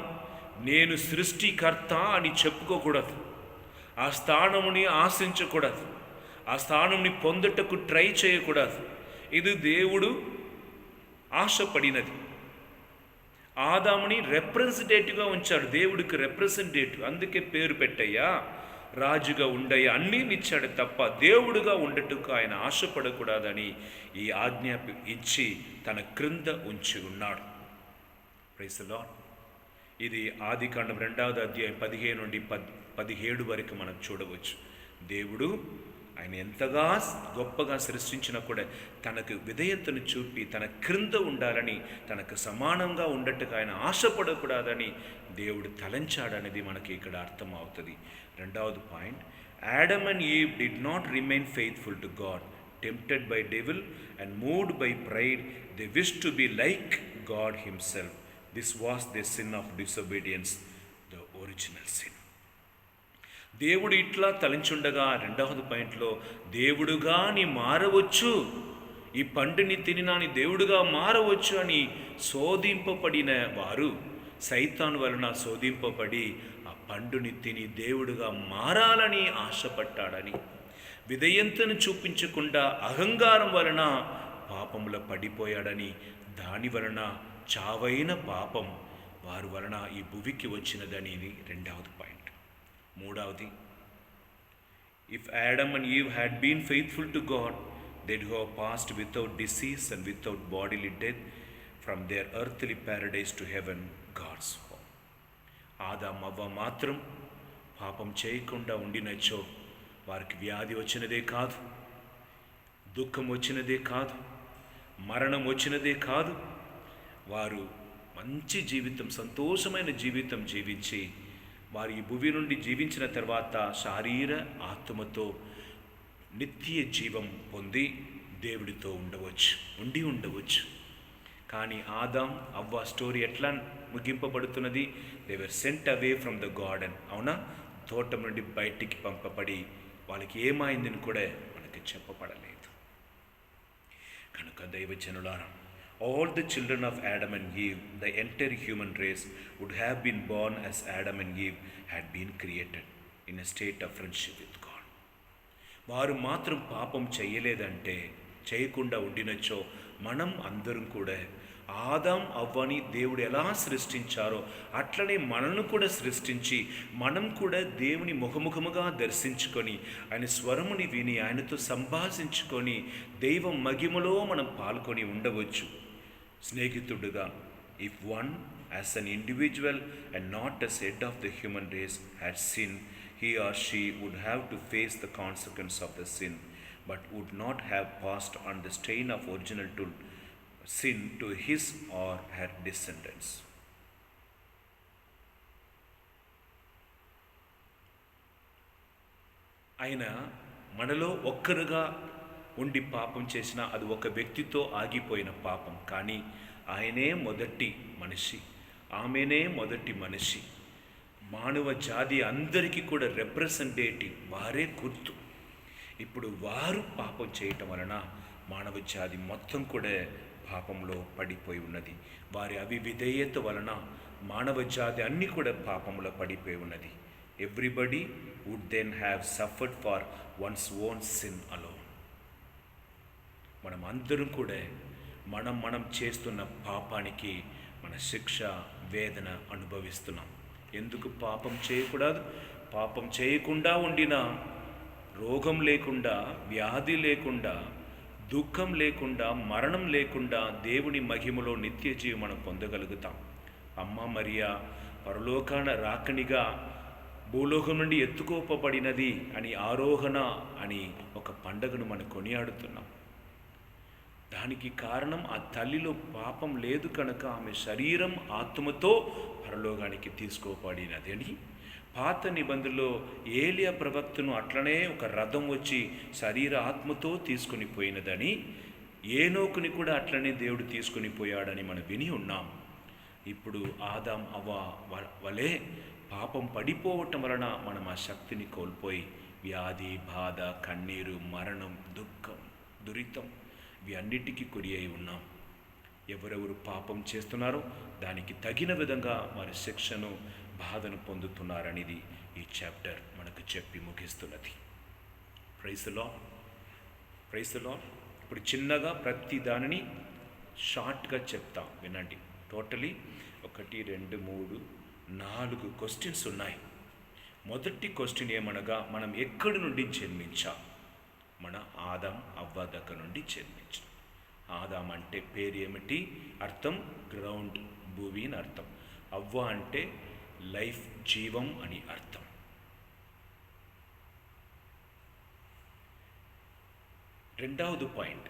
నేను సృష్టికర్త అని చెప్పుకోకూడదు. ఆ స్థానముని ఆశించకూడదు. ఆ స్థానంని పొందుటకు ట్రై చేయకూడదు. ఇది దేవుడు ఆశపడినది. ఆదాముని రిప్రజెంటేటివ్గా ఉంచాడు. దేవుడికి రిప్రజెంటేటివ్, అందుకే పేరు పెట్టయ్యా, రాజుగా ఉండయ్యా అన్నీ ఇచ్చాడు తప్ప దేవుడుగా ఉండటకు ఆయన ఆశపడకూడదని ఈ ఆజ్ఞ ఇచ్చి తన క్రింద ఉంచి ఉన్నాడు. Praise the Lord. ఇది ఆదికాండం 2వ అధ్యాయం 15 నుండి 17 వరకు మనం చూడవచ్చు. దేవుడు ఆయన ఎంతగా గొప్పగా సృష్టించినా కూడా తనకు విధేయతను చూపి తన క్రింద ఉండాలని, తనకు సమానంగా ఉండట్టుగా ఆయన ఆశపడకూడదని దేవుడు తలంచాడనేది మనకి ఇక్కడ అర్థం అవుతుంది. 2వ point, Adam and Eve did not remain faithful to God. Tempted by devil and moved by pride, they wished to be like God himself. This was the sin of disobedience, the original sin. దేవుడు ఇట్లా తలంచుండగా 2వ పాయింట్లో దేవుడుగా నీ మారవచ్చు, ఈ పండుని తినినా నీ దేవుడుగా మారవచ్చు అని శోధింపబడిన వారు సైతాను వలన శోధింపబడి ఆ పండుని తిని దేవుడుగా మారాలని ఆశపడ్డాడని, విధేయతను చూపించకుండా అహంకారం వలన పాపములో పడిపోయాడని, దాని వలన చావైన పాపం వారి వలన ఈ భూమికి వచ్చినదని 2వ పాయింట్. 3వది, if Adam and Eve had been faithful to God, they'd have passed without disease and without bodily death from their earthly paradise to heaven, God's home. Adam అవ్వ మాత్రం పాపం చేయకుండా ఉండినచో వారికి వ్యాధి వచ్చినదే కాదు, దుఃఖం వచ్చినదే కాదు, మరణం వచ్చినదే కాదు. వారు మంచి జీవితం, సంతోషమైన జీవితం జీవించి వారు ఈ భూమి నుండి జీవించిన తర్వాత శారీర ఆత్మతో నిత్య జీవం పొంది దేవుడితో ఉండవచ్చు. కానీ ఆదాం అవ్వ స్టోరీ ఎట్లా ముగింపబడుతున్నది? They were sent away from the garden. అవునా? తోటం నుండి బయటికి పంపబడి వాళ్ళకి ఏమైందని కూడా మనకి చెప్పబడలేదు. కనుక దైవజనులారా, all the children of Adam and Eve, the entire human race, would have been born as Adam and Eve had been created in a state of friendship with God. వారు మాత్రం పాపం చేయలేదంటే, చేయకుండా ఉండినచో మనం అందరం కూడా ఆదాం అవ్వని దేవుడు ఎలా సృష్టించారో అట్లనే మనల్ని కూడా సృష్టించి మనం కూడా దేవుని ముఖముఖముగా దర్శించుకొని ఆయన స్వరముని విని ఆయనతో సంభాషించుకొని దైవ మహిమలో మనం పాల్గొని ఉండవచ్చు. స్నేహితుడుగా, if one as an individual and not as head of the human race had sinned, he or she would have to face the consequence of the sin, but would not have passed on the stain of original to sin to his or her descendants. ఆయన మనలో ఒక్కరుగా ఉండి పాపం చేసినా అది ఒక వ్యక్తితో ఆగిపోయిన పాపం. కానీ ఆయనే మొదటి మనిషి, ఆమెనే మొదటి మనిషి. మానవ జాతి అందరికీ కూడా రిప్రజెంటేటివ్, వారే గుర్తు. ఇప్పుడు వారు పాపం చేయటం వలన మానవ జాతి మొత్తం కూడా పాపంలో పడిపోయి ఉన్నది. వారి అవిధేయత వలన మానవ జాతి అన్నీ కూడా పాపంలో పడిపోయి ఉన్నది. Everybody would then have suffered for one's own sin alone. మనం అందరం కూడా మనం చేస్తున్న పాపానికి మన శిక్ష, వేదన అనుభవిస్తున్నాం. ఎందుకు పాపం చేయకూడదు? పాపం చేయకుండా ఉండినా రోగం లేకుండా, వ్యాధి లేకుండా, దుఃఖం లేకుండా, మరణం లేకుండా దేవుని మహిమలో నిత్య జీవం మనం పొందగలుగుతాం. అమ్మ మరియా పరలోకాన రాకనిగా భూలోకం నుండి ఎత్తుకోపబడినది అని ఆరోహణ అని ఒక పండగను మనం కొనియాడుతున్నాం. దానికి కారణం ఆ తల్లిలో పాపం లేదు కనుక ఆమె శరీరం ఆత్మతో పరలోకానికి తీసుకోబడినది అని. పాత నిబంధనలో ఏలియా ప్రవక్తను అట్లనే ఒక రథం వచ్చి శరీర ఆత్మతో తీసుకుని పోయినదని, ఏనోకుని కూడా అట్లనే దేవుడు తీసుకుని పోయాడని మనం విని ఉన్నాం. ఇప్పుడు ఆదాం అవ్వ వలె పాపం పడిపోవటం వలన మనం ఆ శక్తిని కోల్పోయి వ్యాధి, బాధ, కన్నీరు, మరణం, దుఃఖం, దురితం ఇవి అన్నిటికీ గురి అయి ఉన్నాం. ఎవరెవరు పాపం చేస్తున్నారో దానికి తగిన విధంగా వారి శిక్షను, బాధను పొందుతున్నారనేది ఈ చాప్టర్ మనకు చెప్పి ముగిస్తున్నది. Praise the Lord, praise the Lord. ఇప్పుడు చిన్నగా ప్రతి దానిని షార్ట్గా చెప్తాం, వినండి. టోటలీ 1, 2, 3, 4 క్వశ్చన్స్ ఉన్నాయి. మొదటి క్వశ్చన్ ఏమనగా, మనం ఎక్కడి నుండి జన్మించాం? మన ఆదాం అవ్వ దగ్గర నుండి జన్మించాం. ఆదాం అంటే పేరు ఏమిటి? అర్థం గ్రౌండ్, భూమి అని అర్థం. అవ్వ అంటే లైఫ్, జీవం అని అర్థం. రెండవది పాయింట్,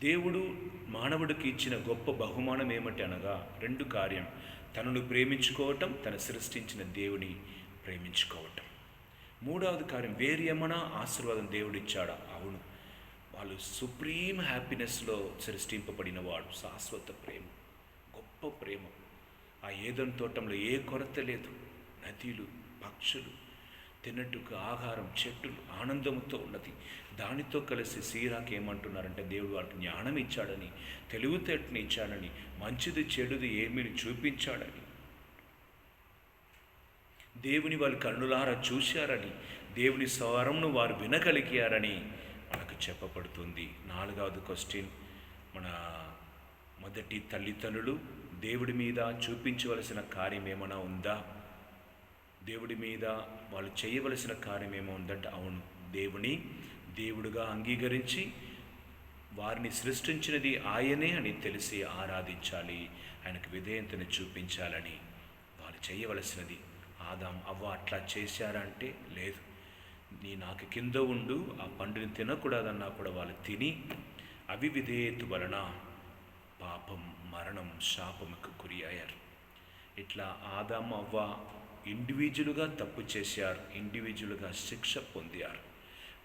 దేవుడు మానవుడికి ఇచ్చిన గొప్ప బహుమానం ఏమిటి అనగా 2 కార్యం: తనను ప్రేమించుకోవటం, తను సృష్టించిన దేవుని ప్రేమించుకోవటం. 3వది కార్యం, వేరు ఏమైనా ఆశీర్వాదం దేవుడిచ్చాడా? అవును. వాళ్ళు సుప్రీం హ్యాపీనెస్లో సృష్టింపబడిన వాడు. శాశ్వత ప్రేమ, గొప్ప ప్రేమ. ఆ ఏదెను తోటంలో ఏ కొరత లేదు. నదులు, పక్షులు, తిన్నట్టుకు ఆహారం, చెట్టులు, ఆనందంతో ఉన్నది. దానితో కలిసి సీరాకి ఏమంటున్నారంటే, దేవుడు వాళ్ళకి జ్ఞానం ఇచ్చాడని, తెలివితేటని ఇచ్చాడని, మంచిది చెడుది ఏమీని చూపించాడని, దేవుని వాళ్ళు కన్నులారా చూశారని, దేవుని స్వరంను వారు వినగలిగారని మనకు చెప్పబడుతుంది. 4వది క్వశ్చన్, మన మొదటి తల్లిదండ్రులు దేవుడి మీద చూపించవలసిన కార్యం ఏమైనా ఉందా? దేవుడి మీద వాళ్ళు చేయవలసిన కార్యం ఏమో ఉందంటే, అవును, దేవుడుగా అంగీకరించి వారిని సృష్టించినది ఆయనే అని తెలిసి ఆరాధించాలి, ఆయనకు విధేయతను చూపించాలని వారు చేయవలసినది. ఆదాం అవ్వ అట్లా చేశారంటే లేదు. నాకు కింద ఉండు, ఆ పండుని తినకూడదన్నా కూడా వాళ్ళు తిని అవిధేయత వలన పాపం, మరణం, శాపముకు గురి అయ్యారు. ఇట్లా ఆదాం అవ్వ ఇండివిజువల్గా తప్పు చేశారు, ఇండివిజువల్గా శిక్ష పొందారు.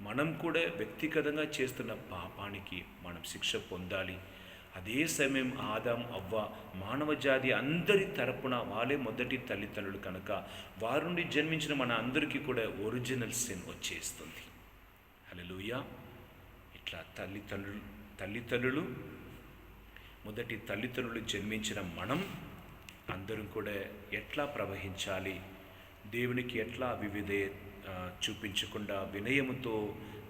మనం కూడా వ్యక్తిగతంగా చేస్తున్న పాపానికి మనం శిక్ష పొందాలి. అదే సమయం ఆదాం అవ్వ మానవ జాతి అందరి తరపున వాళ్ళే మొదటి తల్లిదండ్రులు కనుక వారి నుండి జన్మించిన మన అందరికీ కూడా ఒరిజినల్ సిన్ వచ్చేస్తుంది. హల్లెలూయా. ఇట్లా తల్లిదండ్రులు మొదటి తల్లిదండ్రులు జన్మించిన మనం అందరం కూడా ఎట్లా ప్రవహించాలి, దేవునికి ఎట్లా చూపించకుండా వినయముతో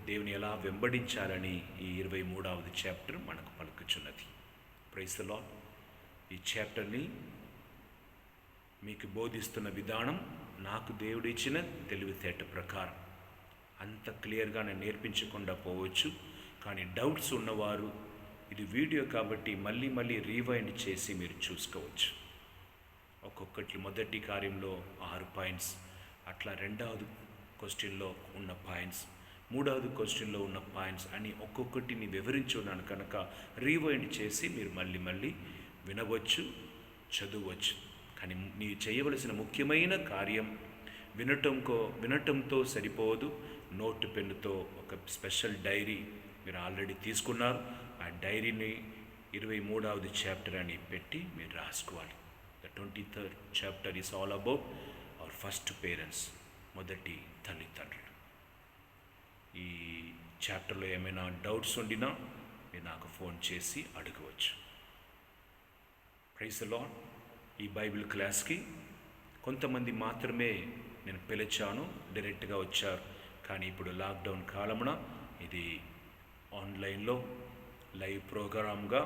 దేవుని ఎలా వెంబడించాలని ఈ 23వ చాప్టర్ మనకు పలుకుచున్నది. Praise the Lord. ఈ చాప్టర్ని మీకు బోధిస్తున్న విధానం నాకు దేవుడిచ్చిన తెలివితేట ప్రకారం. అంత క్లియర్గా నేను నేర్పించకుండా పోవచ్చు, కానీ డౌట్స్ ఉన్నవారు ఇది వీడియో కాబట్టి మళ్ళీ రీవైండ్ చేసి మీరు చూసుకోవచ్చు. ఒక్కొక్కటి మొదటి కార్యంలో 6 పాయింట్స్, అట్లా 2వ క్వశ్చన్లో ఉన్న పాయింట్స్, 3వ క్వశ్చన్లో ఉన్న పాయింట్స్ అని ఒక్కొక్కటిని వివరించున్నాను కనుక రీవైండ్ చేసి మీరు మళ్ళీ వినవచ్చు, చదవచ్చు. కానీ మీరు చేయవలసిన ముఖ్యమైన కార్యం వినటంతో సరిపోదు. నోటు పెన్నుతో ఒక స్పెషల్ డైరీ మీరు ఆల్రెడీ తీసుకున్నారు. ఆ డైరీని 23వ చాప్టర్ అని పెట్టి మీరు రాసుకోవాలి. The 23rd chapter is all about our first parents, మొదటి తల్లిదండ్రులు. ఈ చాప్టర్లో ఏమైనా డౌట్స్ ఉండినా మీరు నాకు ఫోన్ చేసి అడగవచ్చు. Praise the Lord. ఈ బైబిల్ క్లాస్కి కొంతమంది మాత్రమే నేను పిలిచాను, డైరెక్ట్గా వచ్చారు. కానీ ఇప్పుడు లాక్డౌన్ కాలమున ఇది ఆన్లైన్లో లైవ్ ప్రోగ్రామ్గా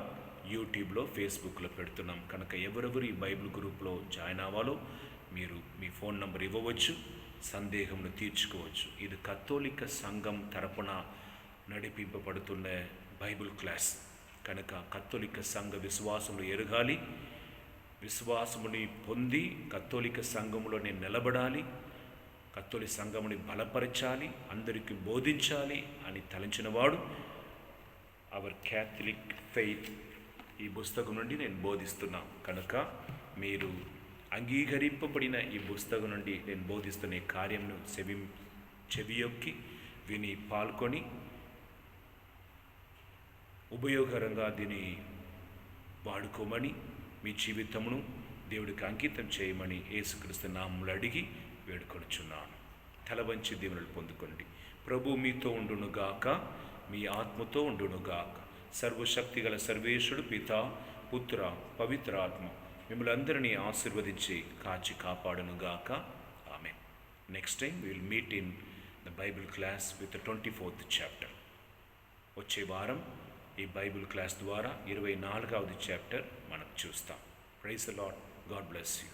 యూట్యూబ్లో, ఫేస్బుక్లో పెడుతున్నాం కనుక ఎవరెవరు ఈ బైబిల్ గ్రూప్లో జాయిన్ అవ్వాలో మీరు మీ ఫోన్ నంబర్ ఇవ్వవచ్చు, సందేహంను తీర్చుకోవచ్చు. ఇది కథోలిక సంఘం తరపున నడిపింపబడుతున్న బైబిల్ క్లాస్ కనుక కథోలిక సంఘ విశ్వాసంలో ఎరగాలి, విశ్వాసముని పొంది కత్తోలిక సంఘములో నేను నిలబడాలి, కత్తోలిక సంఘముని బలపరచాలి, అందరికీ బోధించాలి అని తలంచినవాడు అవర్ క్యాథలిక్ ఫెయిత్ ఈ పుస్తకం నుండి నేను బోధిస్తున్నా కనుక మీరు అంగీకరింపబడిన ఈ పుస్తకం నుండి నేను బోధిస్తున్న ఈ కార్యంను చెవియొక్కి విని పాల్గొని ఉపయోగకరంగా దీన్ని వాడుకోమని, మీ జీవితమును దేవుడికి అంకితం చేయమని యేసుక్రీస్తు నామములో అడిగి వేడుకొనుచున్నాను. తల వంచి దీవెనలు పొందుకోండి. ప్రభు మీతో ఉండునుగాక, మీ ఆత్మతో ఉండునుగాక. సర్వశక్తిగల సర్వేశ్వరుడు పిత, పుత్ర, పవిత్ర ఆత్మ మిమ్మల్ని అందరినీ ఆశీర్వదించి కాచి కాపాడునుగాక. Amen. Next time will meet in the Bible class with 24th chapter. వచ్చే వారం ఈ బైబిల్ క్లాస్ ద్వారా 24వ చాప్టర్ మనం చూస్తాం. Praise the Lord. God bless you.